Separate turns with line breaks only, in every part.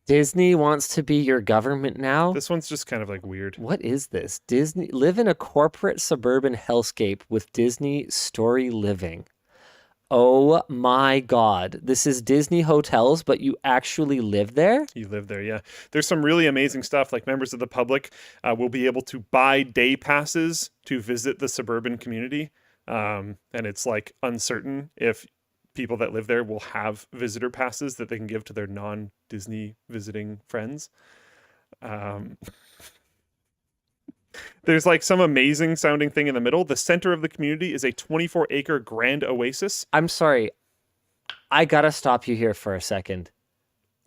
Disney wants to be your government now?
This one's just kind of like weird.
What is this? Disney live in a corporate suburban hellscape with Disney story living. Oh my God. This is Disney hotels, but you actually live there?
You live there, yeah. There's some really amazing stuff. Like members of the public will be able to buy day passes to visit the suburban community. And it's like uncertain if people that live there will have visitor passes that they can give to their non-Disney visiting friends. Um, there's like some amazing sounding thing in the middle. The center of the community is a 24-acre grand oasis.
I'm sorry. I gotta stop you here for a second.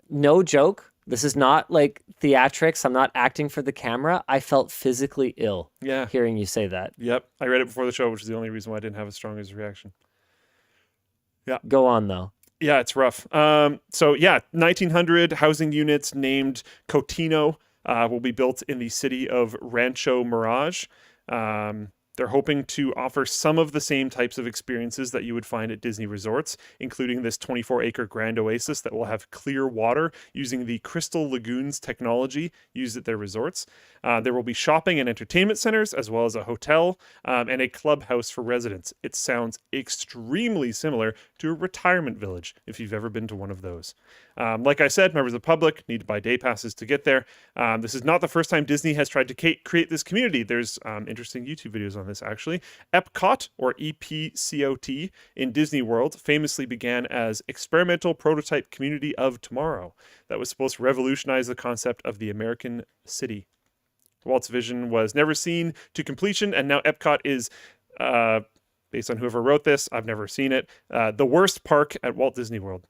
No joke. This is not like theatrics. I'm not acting for the camera. I felt physically ill
Yeah.
hearing you say that.
Yep. I read it before the show, which is the only reason why I didn't have as strong as a reaction. Yeah.
Go on, though.
Yeah, it's rough. So yeah, 1,900 housing units named Cotino will be built in the city of Rancho Mirage. They're hoping to offer some of the same types of experiences that you would find at Disney resorts, including this 24-acre grand oasis that will have clear water using the Crystal Lagoons technology used at their resorts. There will be shopping and entertainment centers, as well as a hotel and a clubhouse for residents. It sounds extremely similar to a retirement village, if you've ever been to one of those. Like I said, members of the public need to buy day passes to get there. This is not the first time Disney has tried to create this community. There's interesting YouTube videos on this, actually. Epcot, or EPCOT, in Disney World famously began as Experimental Prototype Community of Tomorrow that was supposed to revolutionize the concept of the American city. Walt's vision was never seen to completion, and now Epcot is, based on whoever wrote this, I've never seen it, the worst park at Walt Disney World.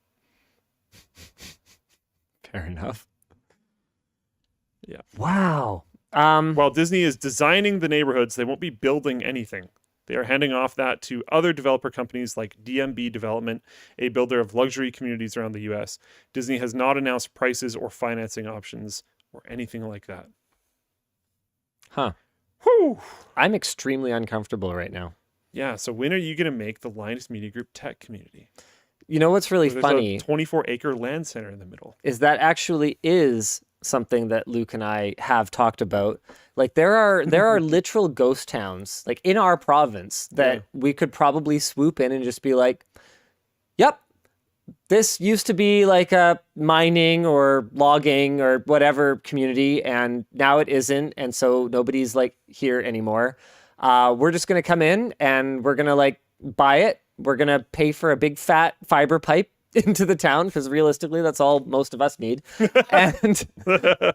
Fair enough.
Yeah.
Wow.
While Disney is designing the neighborhoods, they won't be building anything. They are handing off that to other developer companies like DMB Development, a builder of luxury communities around the US. Disney has not announced prices or financing options or anything like that.
Huh.
Whew.
I'm extremely uncomfortable right now.
Yeah, so when are you going to make the Linus Media Group tech community?
You know what's really
There's
funny
a 24-acre land center in the middle.
is that actually is something that Luke and I have talked about. Like there are literal ghost towns like in our province that we could probably swoop in and just be like, "Yep, this used to be like a mining or logging or whatever community, and now it isn't, and so nobody's like here anymore. We're just gonna come in and we're gonna like buy it. We're gonna pay for a big fat fiber pipe into the town because realistically, that's all most of us need. And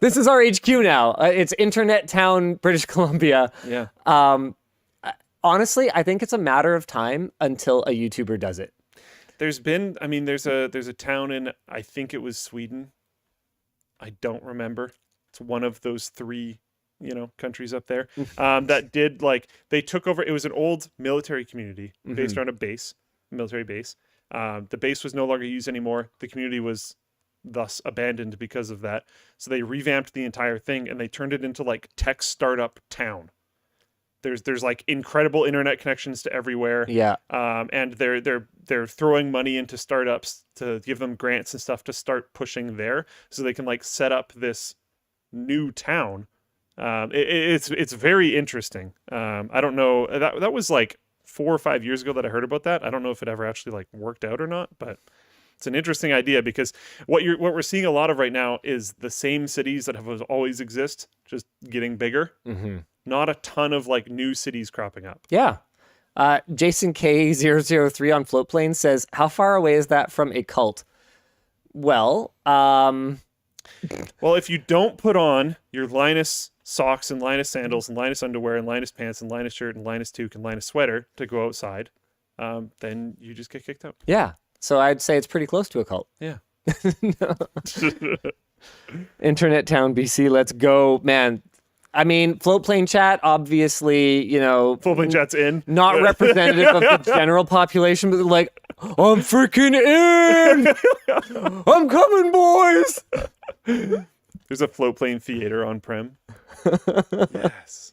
this is our HQ now. It's Internet Town, British Columbia.
Yeah.
Honestly, I think it's a matter of time until a YouTuber does it.
There's a town in, I think it was Sweden. I don't remember. It's one of those three, countries up there that did they took over. It was an old military community based around a military base. The base was no longer used anymore. The community was thus abandoned because of that. So they revamped the entire thing and they turned it into like tech startup town. There's like incredible internet connections to everywhere.
Yeah.
And they're throwing money into startups to give them grants and stuff to start pushing there, so they can like set up this new town. It's very interesting. I don't know, that was like 4 or 5 years ago that I heard about that. I don't know if it ever actually like worked out or not, but it's an interesting idea because what we're seeing a lot of right now is the same cities that have always exist, just getting bigger.
Mm-hmm.
Not a ton of like new cities cropping up.
Yeah. Jason K003 on Floatplane says, "How far away is that from a cult?" Well,
if you don't put on your Linus socks and Linus sandals and Linus underwear and Linus pants and Linus shirt and Linus toque and Linus sweater to go outside, then you just get kicked out.
Yeah. So I'd say it's pretty close to a cult.
Yeah.
Internet Town, BC. Let's go, man. I mean, Floatplane chat, obviously,
Floatplane chat's in.
Not representative of the general population, but like, I'm freaking in! I'm coming, boys!
There's a Floatplane theater on Prem. Yes.